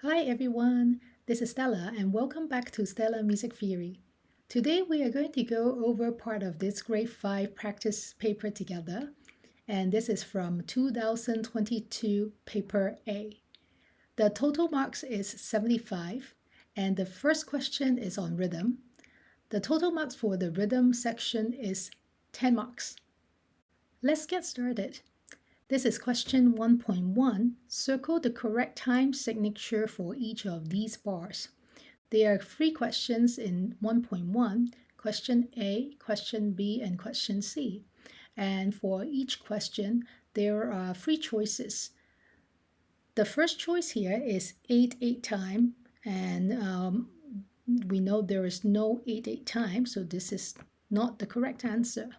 Hi everyone, this is Stella and welcome back to Stella Music Theory. Today we are going to go over part of this grade 5 practice paper together, and this is from 2022 paper A. The total marks is 75 and the first question is on rhythm. The total marks for the rhythm section is 10 marks. Let's get started. This is question 1.1. Circle the correct time signature for each of these bars. There are 3 questions in 1.1, question A, question B, and question C. And for each question, there are 3 choices. The first choice here is 8/8 time, and we know there is no 8/8 time, so this is not the correct answer.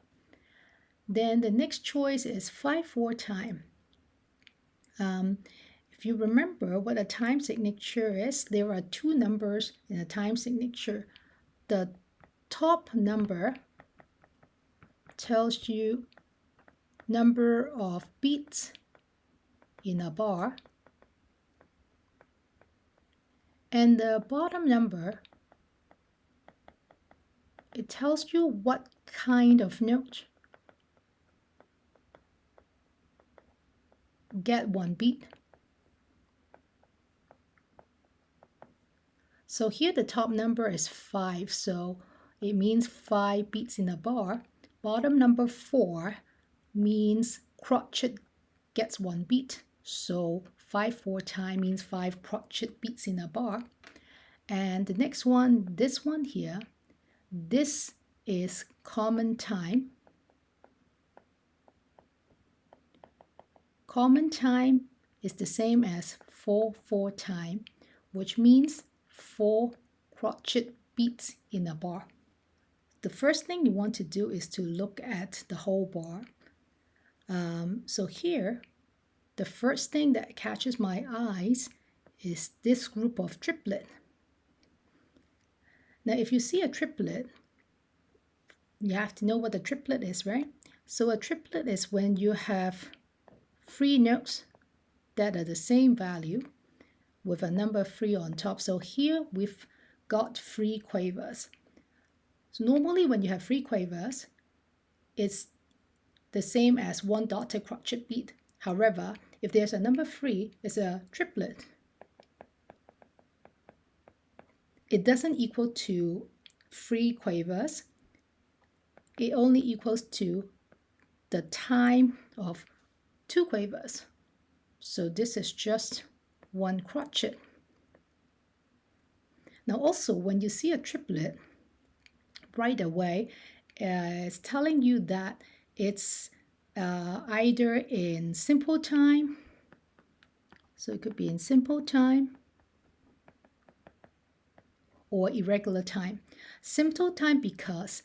Then the next choice is 5/4 time. If you remember what a time signature is, there are 2 numbers in a time signature. The top number tells you number of beats in a bar, and the bottom number, it tells you what kind of note get 1 beat. So here the top number is 5, so it means 5 beats in a bar. Bottom number 4 means crotchet gets 1 beat. So 5/4 time means 5 crotchet beats in a bar. And the next one, this one here, this is common time. Common time is the same as 4/4 time, which means 4 crotchet beats in a bar. The first thing you want to do is to look at the whole bar. So here, the first thing that catches my eyes is this group of triplet. Now, if you see a triplet, you have to know what a triplet is, right? So a triplet is when you have 3 notes that are the same value with a number 3 on top. So here we've got 3 quavers. So normally when you have 3 quavers, it's the same as 1 dotted crotchet beat. However, if there's a number 3, it's a triplet. It doesn't equal to 3 quavers. It only equals to the time of 2 quavers. So this is just 1 crotchet. Now also, when you see a triplet, right away, it's telling you that it's either in simple time, so it could be in simple time, or irregular time. Simple time because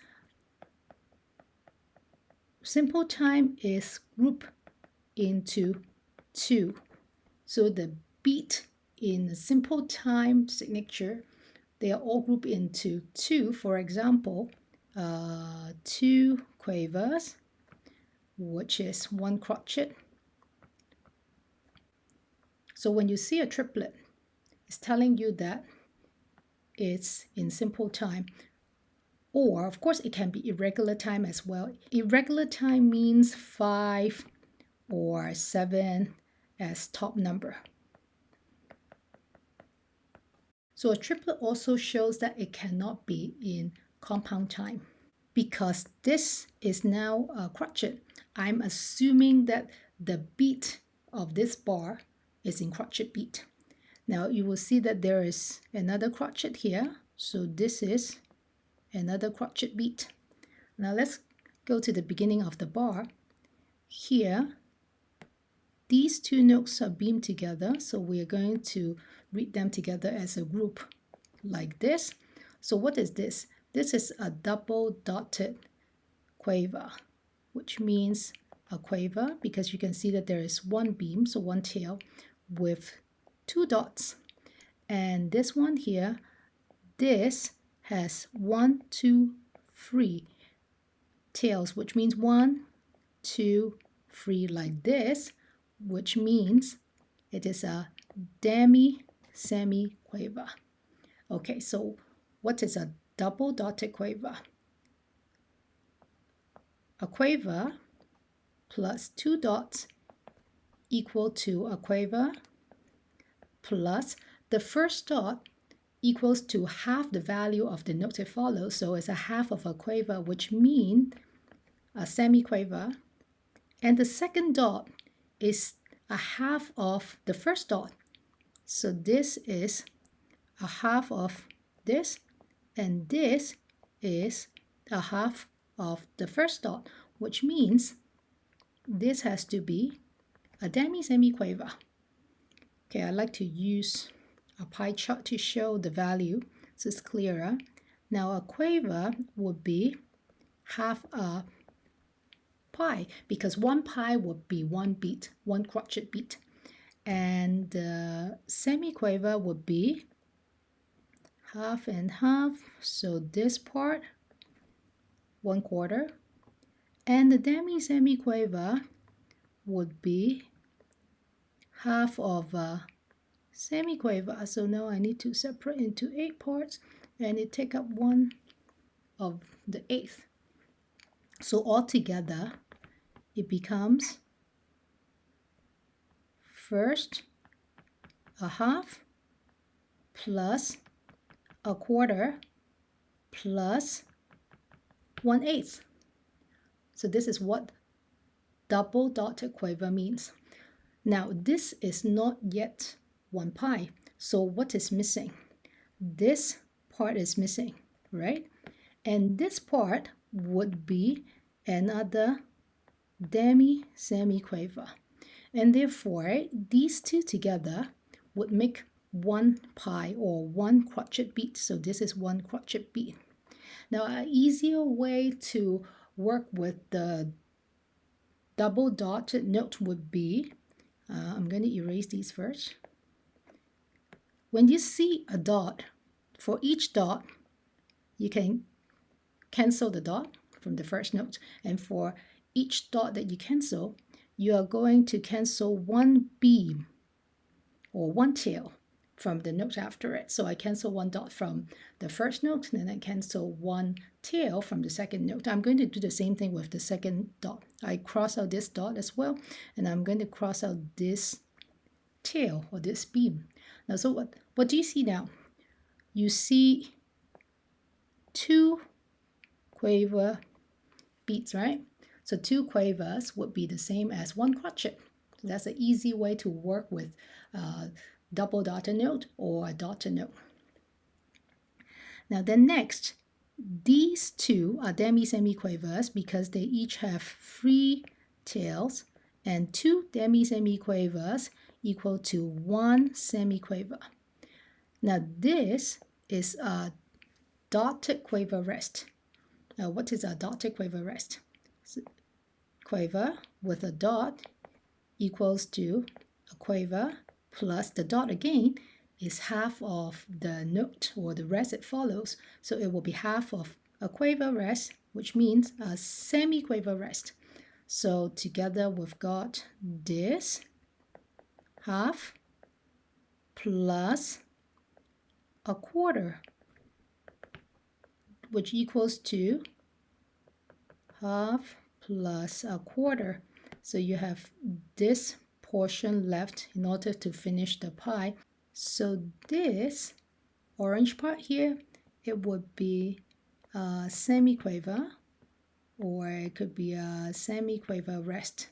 simple time is grouped into 2. So the beat in the simple time signature, they are all grouped into 2. For example, 2 quavers, which is 1 crotchet. So when you see a triplet, it's telling you that it's in simple time. Or, of course, it can be irregular time as well. Irregular time means 5 or 7 as top number. So a triplet also shows that it cannot be in compound time. Because this is now a crotchet, I'm assuming that the beat of this bar is in crotchet beat. Now you will see that there is another crotchet here, so this is another crotchet beat. Now let's go to the beginning of the bar. Here, these 2 notes are beamed together, so we are going to read them together as a group like this. So what is this? This is a double dotted quaver, which means a quaver because you can see that there is 1 beam, so 1 tail with 2 dots. And this one here, this has 1, 2, 3 tails, which means 1, 2, 3 like this, which means it is a demi semiquaver. Okay, so what is a double dotted quaver? A quaver plus 2 dots equal to a quaver plus the first dot equals to half the value of the note it follows. So it's a half of a quaver, which means a semiquaver. And the second dot is a half of the first dot. So this is a half of this, and this is a half of the first dot, which means this has to be a demi-semiquaver. Okay, I like to use a pie chart to show the value so it's clearer. Now a quaver would be half a pi, because 1 pi would be 1 beat, 1 crotchet beat. And the semiquaver would be half and half, so this part 1/4, and the demi-semiquaver would be half of a semiquaver. So now I need to separate into 8 parts, and it take up 1 of the 8th. So altogether it becomes first a half plus a quarter plus 1/8. So this is what double dotted quaver means. Now this is not yet 1 pi. So what is missing? This part is missing, right? And this part would be another demi-semiquaver. And therefore, these two together would make 1 pi or 1 crotchet beat. So this is 1 crotchet beat. Now, an easier way to work with the double dotted note would be, I'm going to erase these first. When you see a dot, for each dot, you can cancel the dot from the first note. And for each dot that you cancel, you are going to cancel 1 beam or 1 tail from the note after it. So I cancel 1 dot from the first note, and then I cancel 1 tail from the second note. I'm going to do the same thing with the second dot. I cross out this dot as well, and I'm going to cross out this tail or this beam. Now, so what do you see now? You see 2 quaver beats, right? So 2 quavers would be the same as 1 crotchet. So that's an easy way to work with double dotted note or a dotted note. Now then next, these two are demi-semiquavers because they each have 3 tails, and 2 demi-semiquavers equal to 1 semiquaver. Now this is a dotted quaver rest. Now what is a dotted quaver rest? So, quaver with a dot equals to a quaver plus the dot again is half of the note or the rest it follows. So it will be half of a quaver rest, which means a semiquaver rest. So together we've got this half plus a quarter, which equals to half plus a quarter. So you have this portion left in order to finish the pie. So this orange part here, it would be a semiquaver, or it could be a semiquaver rest.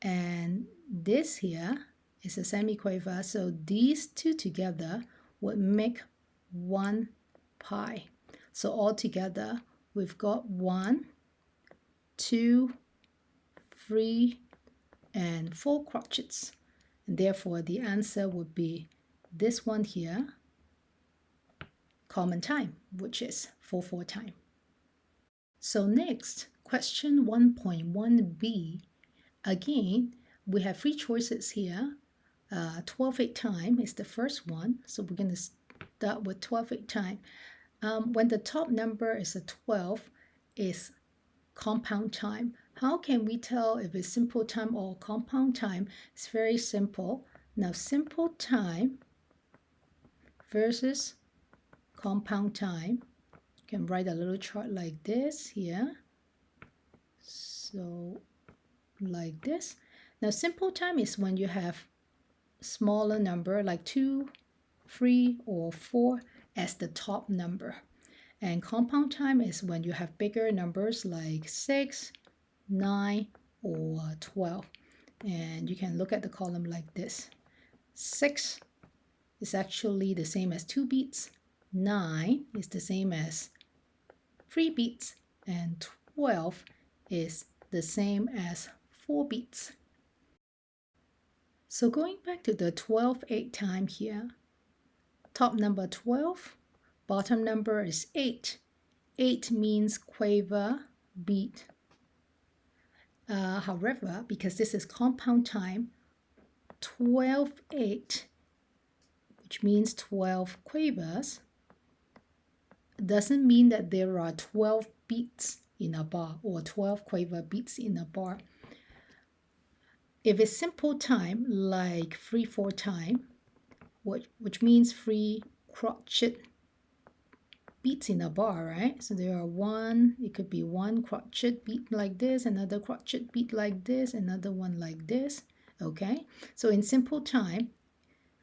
And this here is a semiquaver. So these two together would make 1 pi. So altogether, we've got 1, 2, 3, and 4 crotchets. And therefore, the answer would be this one here, common time, which is 4/4 time. So next, question 1.1b. Again, we have 3 choices here. 12/8 time is the first one. So we're going to start with 12/8 time. When the top number is a 12, is compound time. How can we tell if it's simple time or compound time? It's very simple. Now, simple time versus compound time. You can write a little chart like this here. So like this. Now simple time is when you have smaller number like 2, 3, or 4 as the top number. And compound time is when you have bigger numbers like 6, 9, or 12. And you can look at the column like this. 6 is actually the same as 2 beats. 9 is the same as 3 beats. And 12 is the same as 4 beats. So going back to the 12/8 time here, top number 12, bottom number is 8. 8 means quaver, beat. However, because this is compound time, 12/8, which means 12 quavers, doesn't mean that there are 12 beats in a bar or 12 quaver beats in a bar. If it's simple time, like 3/4 time, which means 3 crotchet beats in a bar, right? So there are it could be one crotchet beat like this, another crotchet beat like this, another one like this, okay? So in simple time,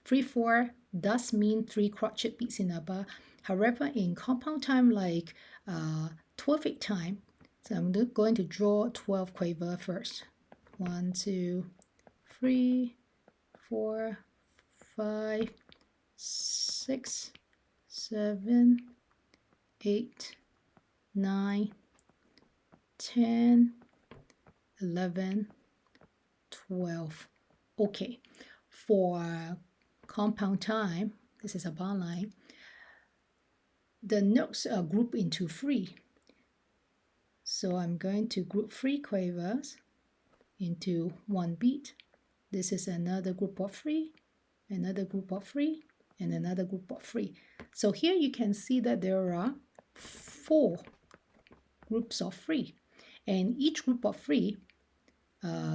3/4 does mean 3 crotchet beats in a bar. However, in compound time, like 12/8 time, so I'm going to draw 12 quaver first. 1, 2, 3, 4, 5, 6, 7, 8, 9, 10, 11, 12. Okay, for compound time, this is a bar line, the notes are grouped into 3. So I'm going to group 3 quavers into 1 beat. This is another group of 3, another group of 3, and another group of 3. So here you can see that there are 4 groups of 3, and each group of 3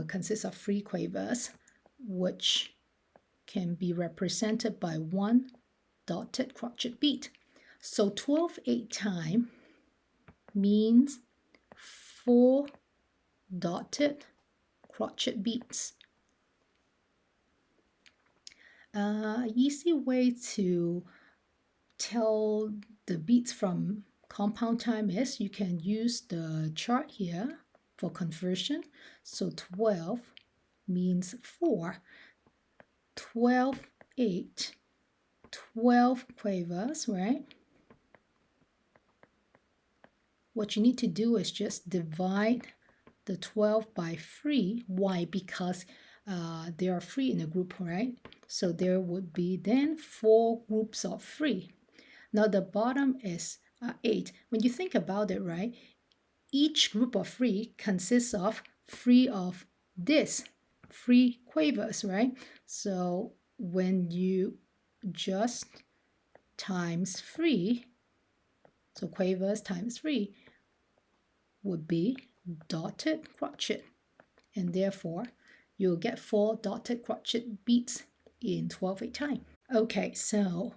consists of 3 quavers, which can be represented by 1 dotted crotchet beat. So 12/8 time means 4 dotted crotchet beats. Easy way to tell the beats from compound time is you can use the chart here for conversion. So 12 means 4. 12/8, 12 quavers, right? What you need to do is just divide the 12 by 3. Why? Because there are 3 in a group, right? So there would be then 4 groups of 3. Now the bottom is 8. When you think about it, right, each group of 3 consists of 3 of this, 3 quavers, right? So when you just times 3, so quavers times 3 would be dotted crotchet, and therefore you'll get 4 dotted crotchet beats in 12/8 time. Okay, so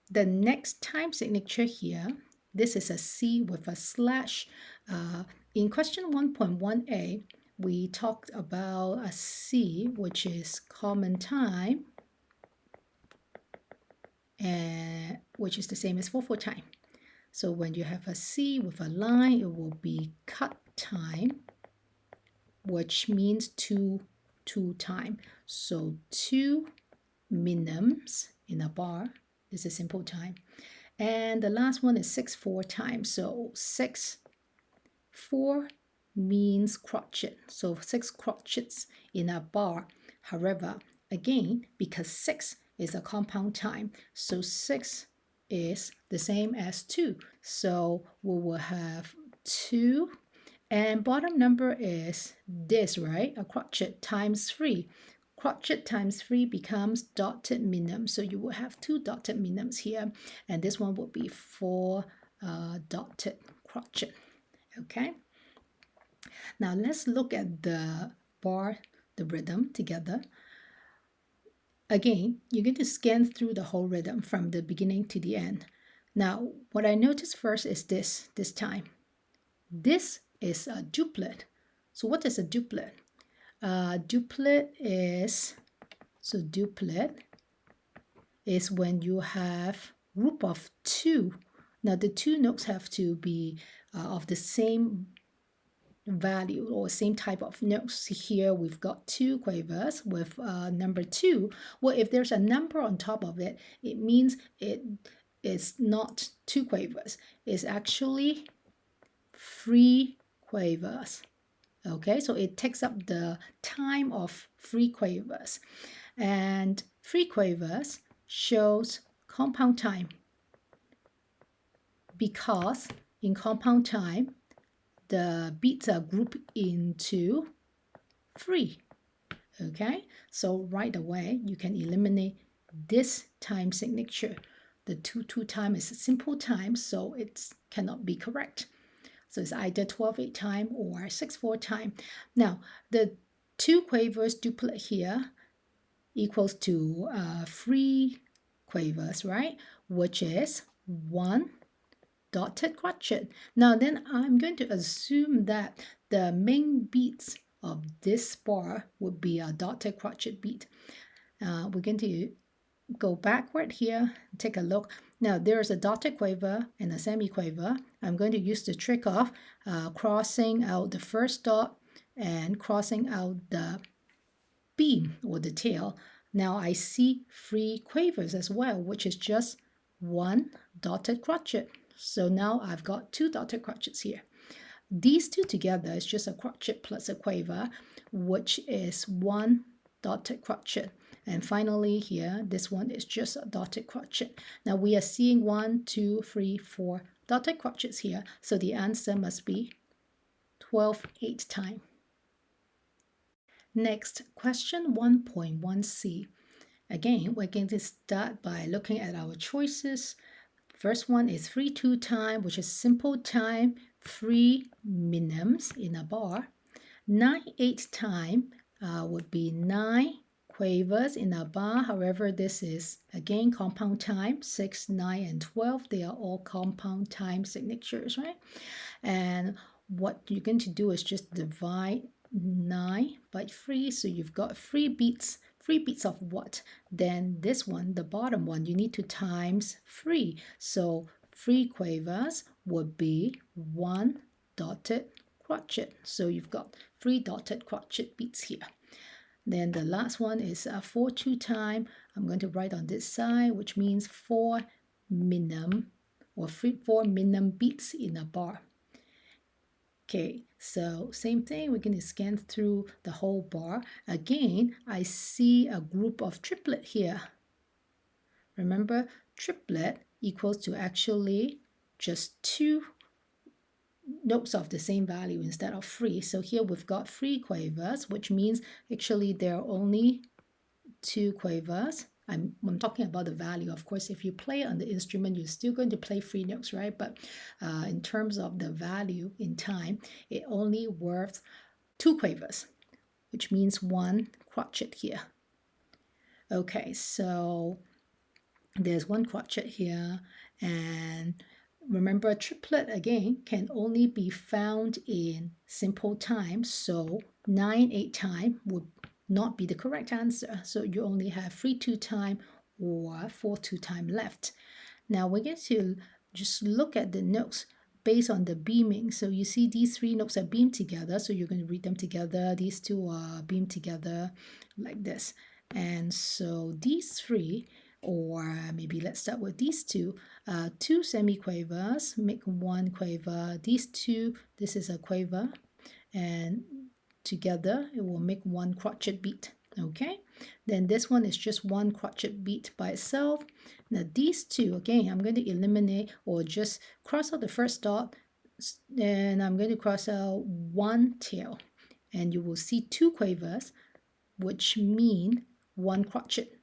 the next time signature here, this is a C with a slash. In question 1.1a, we talked about a C, which is common time, and which is the same as 4/4 time. So when you have a C with a line, it will be cut time, which means 2 time. So 2 minimums in a bar. This is simple time. And the last one is 6/4 time. So 6/4 means crotchet. So 6 crotchets in a bar. However, again, because 6 is a compound time, so 6 is the same as 2. So we will have 2, and bottom number is this, right? A crotchet times 3. Crotchet times 3 becomes dotted minim. So you will have 2 dotted minims here, and this one would be 4 dotted crotchet. Okay. Now let's look at the bar, the rhythm together. Again, you're going to scan through the whole rhythm from the beginning to the end. Now, what I noticed first is this time. This is a duplet. So what is a duplet? Duplet is when you have group of two. Now the two notes have to be of the same value or same type of notes. Here we've got two quavers with number 2. Well, if there's a number on top of it, it means it is not 2 quavers. It's actually 3 quavers. Okay, so it takes up the time of 3 quavers. And 3 quavers shows compound time, because in compound time, the beats are grouped into 3. Okay, so right away, you can eliminate this time signature. The 2/2 time is a simple time, so it cannot be correct. So it's either 12/8 time or 6/4 time. Now, the 2 quavers duplet here equals to 3 quavers, right? Which is 1 dotted crotchet. Now then I'm going to assume that the main beats of this bar would be a dotted crotchet beat. We're going to go backward here, take a look. Now there's a dotted quaver and a semiquaver. I'm going to use the trick of crossing out the first dot and crossing out the beam or the tail. Now I see 3 quavers as well, which is just 1 dotted crotchet. So now I've got 2 dotted crotchets here. These two together is just a crotchet plus a quaver, which is 1 dotted crotchet. And finally here, this one is just a dotted crotchet. Now we are seeing 1, 2, 3, 4 dotted crotchets here. So the answer must be 12/8 time. Next, question 1.1c. Again, we're going to start by looking at our choices. First one is 3/2 time, which is simple time, 3 minims in a bar. 9/8 time would be 9 quavers in a bar. However, this is again compound time, 6, 9, and 12. They are all compound time signatures, right? And what you're going to do is just divide 9 by 3. So you've got 3 beats. 3 beats of what? Then this one, the bottom one, you need to times 3. So 3 quavers would be 1 dotted crotchet. So you've got 3 dotted crotchet beats here. Then the last one is 4/2 time. I'm going to write on this side, which means 4 minim or 4 minim beats in a bar. Okay, so same thing, we're going to scan through the whole bar. Again, I see a group of triplet here. Remember, triplet equals to actually just 2 notes of the same value instead of 3. So here we've got 3 quavers, which means actually there are only 2 quavers. I'm talking about the value. Of course, if you play on the instrument, you're still going to play 3 notes, right? But in terms of the value in time, it only worth 2 quavers, which means 1 crotchet here. Okay, so there's 1 crotchet here, and remember, triplet again can only be found in simple time, so 9/8 time would not be the correct answer. So you only have 3/2 time or 4/2 time left. Now we're going to just look at the notes based on the beaming. So you see these 3 notes are beamed together, so you're going to read them together. These 2 are beamed together like this. And so these 3, or maybe let's start with these 2, 2 semiquavers make 1 quaver. These 2, this is a quaver, and together it will make 1 crotchet beat. Okay, then this one is just 1 crotchet beat by itself. Now these 2, again, I'm going to eliminate or just cross out the first dot, and I'm going to cross out 1 tail, and you will see 2 quavers, which mean 1 crotchet.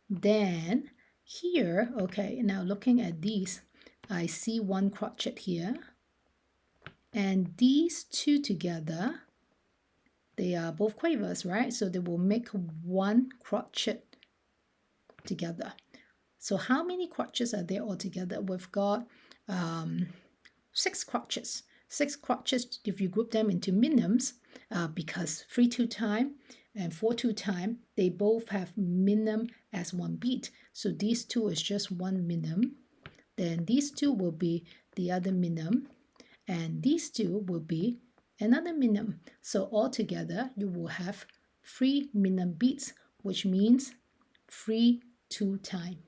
Then here, okay, now looking at these, I see 1 crotchet here, and these 2 together, they are both quavers, right? So they will make 1 crotchet together. So how many crotches are there altogether? We've got 6 crotches. 6 crotches, if you group them into minims, because 3/2 time and 4/2 time, they both have minim as one beat. So these two is just one minim. Then these two will be the other minim, and these two will be another minim. So altogether, you will have 3 minim beats, which means 3/2 time.